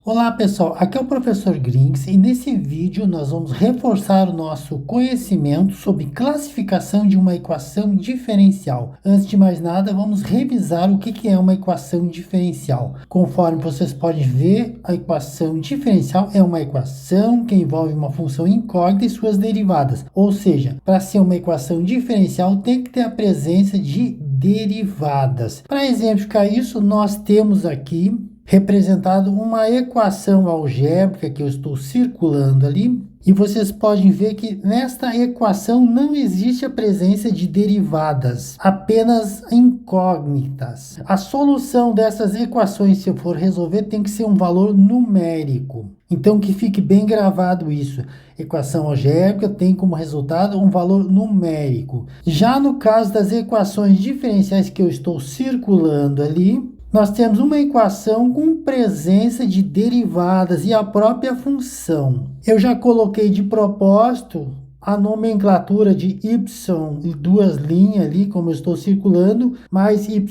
Olá pessoal, aqui é o professor Grings e nesse vídeo nós vamos reforçar o nosso conhecimento sobre classificação de uma equação diferencial. Antes de mais nada, vamos revisar o que é uma equação diferencial. Conforme vocês podem ver, a equação diferencial é uma equação que envolve uma função incógnita e suas derivadas. Ou seja, para ser uma equação diferencial tem que ter a presença de derivadas. Para exemplificar isso, nós temos aqui representado uma equação algébrica que eu estou circulando ali. E vocês podem ver que nesta equação não existe a presença de derivadas, apenas incógnitas. A solução dessas equações, se eu for resolver, tem que ser um valor numérico. Então, que fique bem gravado isso. Equação algébrica tem como resultado um valor numérico. Já no caso das equações diferenciais que eu estou circulando ali, nós temos uma equação com presença de derivadas e a própria função. Eu já coloquei de propósito a nomenclatura de y e duas linhas ali, como eu estou circulando, mais y'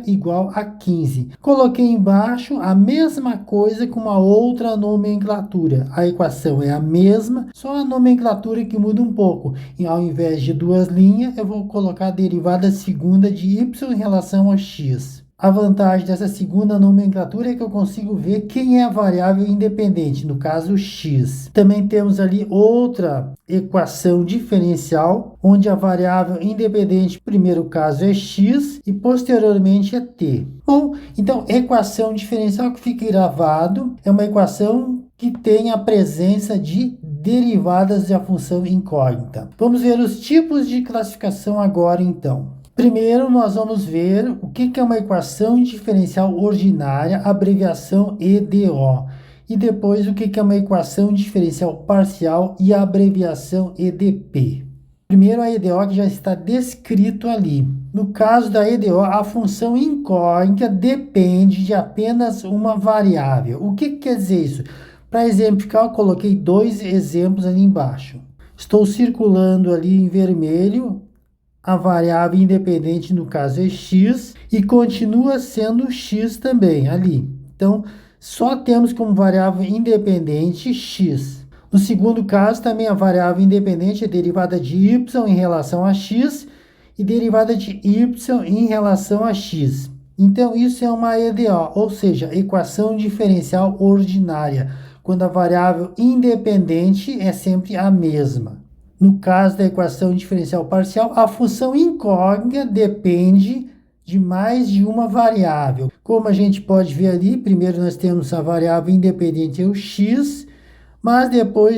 igual a 15. Coloquei embaixo a mesma coisa com uma outra nomenclatura. A equação é a mesma, só a nomenclatura que muda um pouco. E ao invés de duas linhas, eu vou colocar a derivada segunda de y em relação a x. A vantagem dessa segunda nomenclatura é que eu consigo ver quem é a variável independente, no caso x. Também temos ali outra equação diferencial, onde a variável independente, no primeiro caso, é x e posteriormente é t. Bom, então, equação diferencial que fica gravado é uma equação que tem a presença de derivadas da função incógnita. Vamos ver os tipos de classificação agora, então. Primeiro, nós vamos ver o que é uma equação diferencial ordinária, abreviação EDO. E depois, o que é uma equação diferencial parcial e a abreviação EDP. Primeiro, a EDO que já está descrito ali. No caso da EDO, a função incógnita depende de apenas uma variável. O que quer dizer isso? Para exemplificar, eu coloquei dois exemplos ali embaixo. Estou circulando ali em vermelho a variável independente, no caso, é x, e continua sendo x também ali. Então, só temos como variável independente x. No segundo caso, também a variável independente é derivada de y em relação a x e derivada de y em relação a x. Então, isso é uma EDO, ou seja, equação diferencial ordinária, quando a variável independente é sempre a mesma. No caso da equação diferencial parcial, a função incógnita depende de mais de uma variável. Como a gente pode ver ali, primeiro nós temos a variável independente, o x, mas depois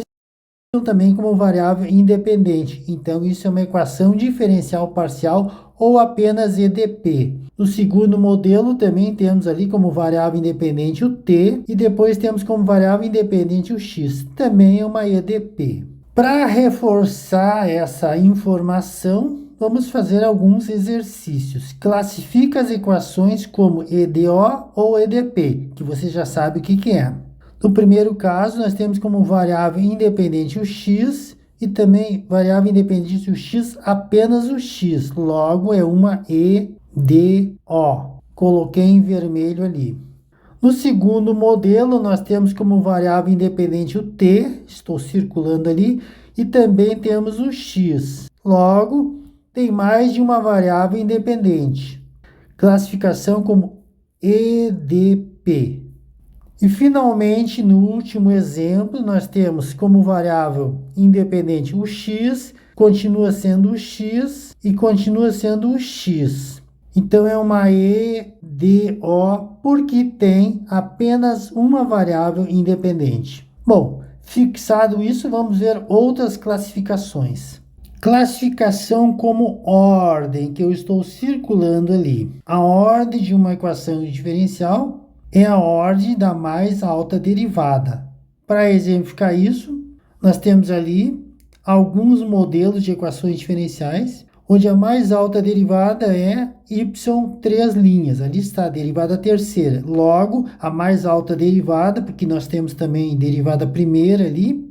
também como variável independente. Então, isso é uma equação diferencial parcial ou apenas EDP. No segundo modelo, também temos ali como variável independente o t, e depois temos como variável independente o x. Também é uma EDP. Para reforçar essa informação, vamos fazer alguns exercícios. Classifica as equações como EDO ou EDP, que você já sabe o que é. No primeiro caso, nós temos como variável independente o x e também variável independente o x apenas o x. Logo, é uma EDO. Coloquei em vermelho ali. No segundo modelo, nós temos como variável independente o t, estou circulando ali, e também temos o x. Logo, tem mais de uma variável independente. Classificação como EDP. E, finalmente, no último exemplo, nós temos como variável independente o x, continua sendo o x e continua sendo o x. Então, é uma EDO porque tem apenas uma variável independente. Bom, fixado isso, vamos ver outras classificações. Classificação como ordem, que eu estou circulando ali. A ordem de uma equação diferencial é a ordem da mais alta derivada. Para exemplificar isso, nós temos ali alguns modelos de equações diferenciais, onde a mais alta derivada é y 3 linhas. Ali está a derivada terceira. Logo, a mais alta derivada, porque nós temos também derivada primeira ali.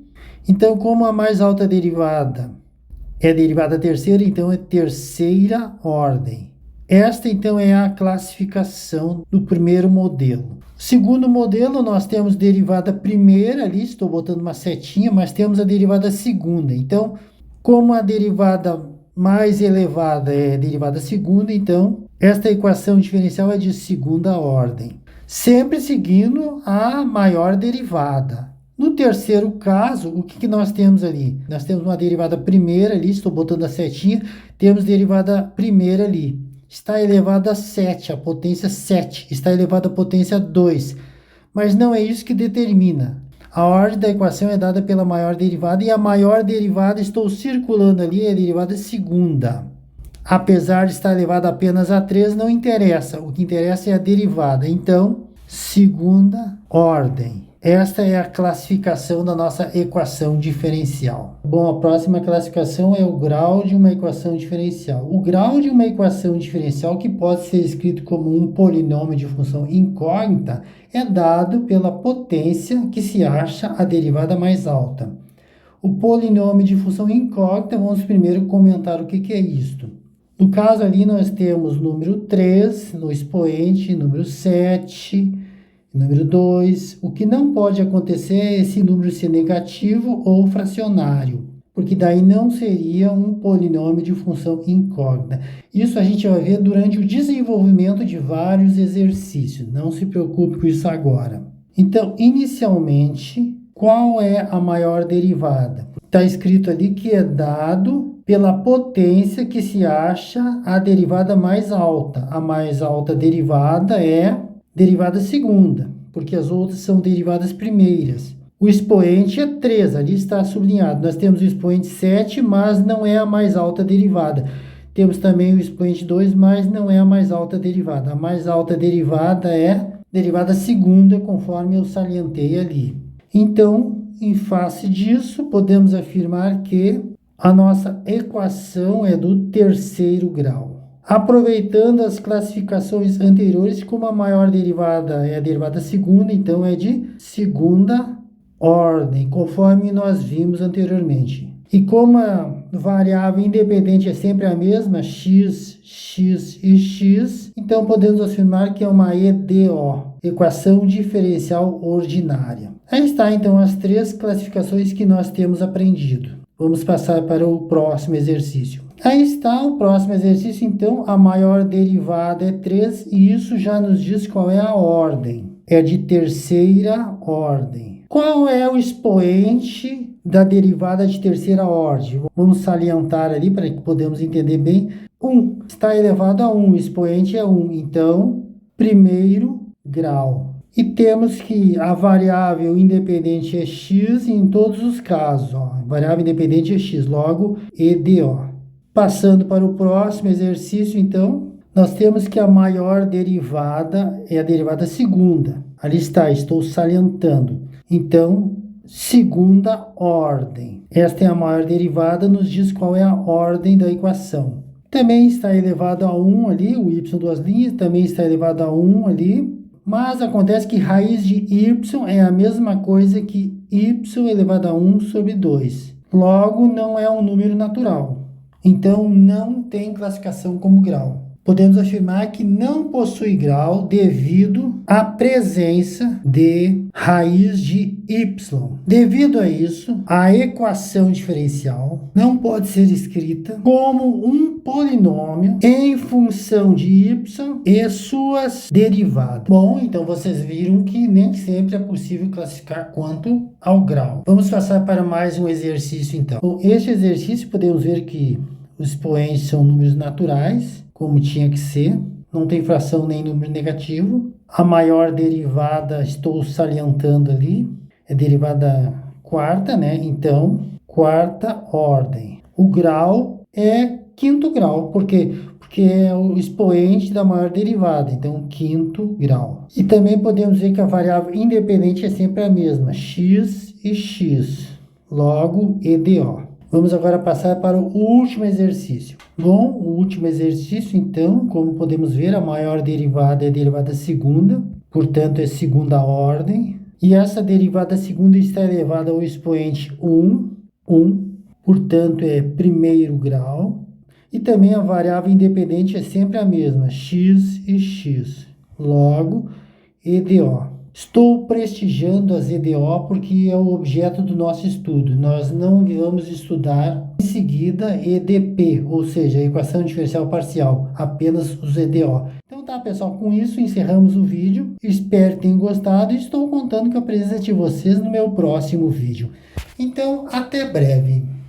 Então, como a mais alta derivada é derivada terceira, então é terceira ordem. Esta, então, é a classificação do primeiro modelo. Segundo modelo, nós temos derivada primeira ali, estou botando uma setinha, mas temos a derivada segunda. Então, como a derivada mais elevada é a derivada segunda, então, esta equação diferencial é de segunda ordem, sempre seguindo a maior derivada. No terceiro caso, o que nós temos ali? Nós temos uma derivada primeira ali, estou botando a setinha, temos derivada primeira ali. Está elevado a 7, a potência 7, está elevado à potência 2. Mas não é isso que determina. A ordem da equação é dada pela maior derivada e a maior derivada, estou circulando ali, é a derivada segunda. Apesar de estar elevada apenas a 3, não interessa. O que interessa é a derivada. Então, segunda ordem. Esta é a classificação da nossa equação diferencial. Bom, a próxima classificação é o grau de uma equação diferencial. O grau de uma equação diferencial, que pode ser escrito como um polinômio de função incógnita, é dado pela potência que se acha a derivada mais alta. O polinômio de função incógnita, vamos primeiro comentar o que é isto. No caso ali, nós temos número 3 no expoente, número 7... Número 2, o que não pode acontecer é esse número ser negativo ou fracionário, porque daí não seria um polinômio de função incógnita. Isso a gente vai ver durante o desenvolvimento de vários exercícios, não se preocupe com isso agora. Então, inicialmente, qual é a maior derivada? Está escrito ali que é dado pela potência que se acha a derivada mais alta. A mais alta derivada é derivada segunda, porque as outras são derivadas primeiras. O expoente é 3, ali está sublinhado. Nós temos o expoente 7, mas não é a mais alta derivada. Temos também o expoente 2, mas não é a mais alta derivada. A mais alta derivada é derivada segunda, conforme eu salientei ali. Então, em face disso, podemos afirmar que a nossa equação é do terceiro grau. Aproveitando as classificações anteriores, como a maior derivada é a derivada segunda, então é de segunda ordem, conforme nós vimos anteriormente. E como a variável independente é sempre a mesma, x, x e x, então podemos afirmar que é uma EDO, equação diferencial ordinária. Aí está então as três classificações que nós temos aprendido. Vamos passar para o próximo exercício. Aí está o próximo exercício, então, a maior derivada é 3, e isso já nos diz qual é a ordem. É de terceira ordem. Qual é o expoente da derivada de terceira ordem? Vamos salientar ali para que podemos entender bem. 1 está elevado a 1, o expoente é 1, então, primeiro grau. E temos que a variável independente é x em todos os casos. A variável independente é x, logo EDO. Passando para o próximo exercício, então, nós temos que a maior derivada é a derivada segunda. Ali está, estou salientando. Então, segunda ordem. Esta é a maior derivada, nos diz qual é a ordem da equação. Também está elevado a 1 ali, o y duas linhas, também está elevado a 1 ali. Mas acontece que raiz de y é a mesma coisa que y elevado a 1 sobre 2. Logo, não é um número natural. Então, não tem classificação como grau. Podemos afirmar que não possui grau devido à presença de raiz de y. Devido a isso, a equação diferencial não pode ser escrita como um polinômio em função de y e suas derivadas. Bom, então vocês viram que nem sempre é possível classificar quanto ao grau. Vamos passar para mais um exercício, então. Com este exercício, podemos ver que os expoentes são números naturais, como tinha que ser, não tem fração nem número negativo. A maior derivada, estou salientando ali, é derivada quarta, né? Então, quarta ordem. O grau é quinto grau, por quê? Porque é o expoente da maior derivada, então quinto grau. E também podemos ver que a variável independente é sempre a mesma, x e x, logo EDO. Vamos agora passar para o último exercício. Bom, o último exercício, então, como podemos ver, a maior derivada é a derivada segunda, portanto, é segunda ordem. E essa derivada segunda está elevada ao expoente 1, portanto, é primeiro grau. E também a variável independente é sempre a mesma, x e x. Logo, EDO. Estou prestigiando as EDO porque é o objeto do nosso estudo. Nós não vamos estudar em seguida EDP, ou seja, a equação diferencial parcial, apenas os EDO. Então tá, pessoal, com isso encerramos o vídeo. Espero que tenham gostado e estou contando com a presença de vocês no meu próximo vídeo. Então, até breve.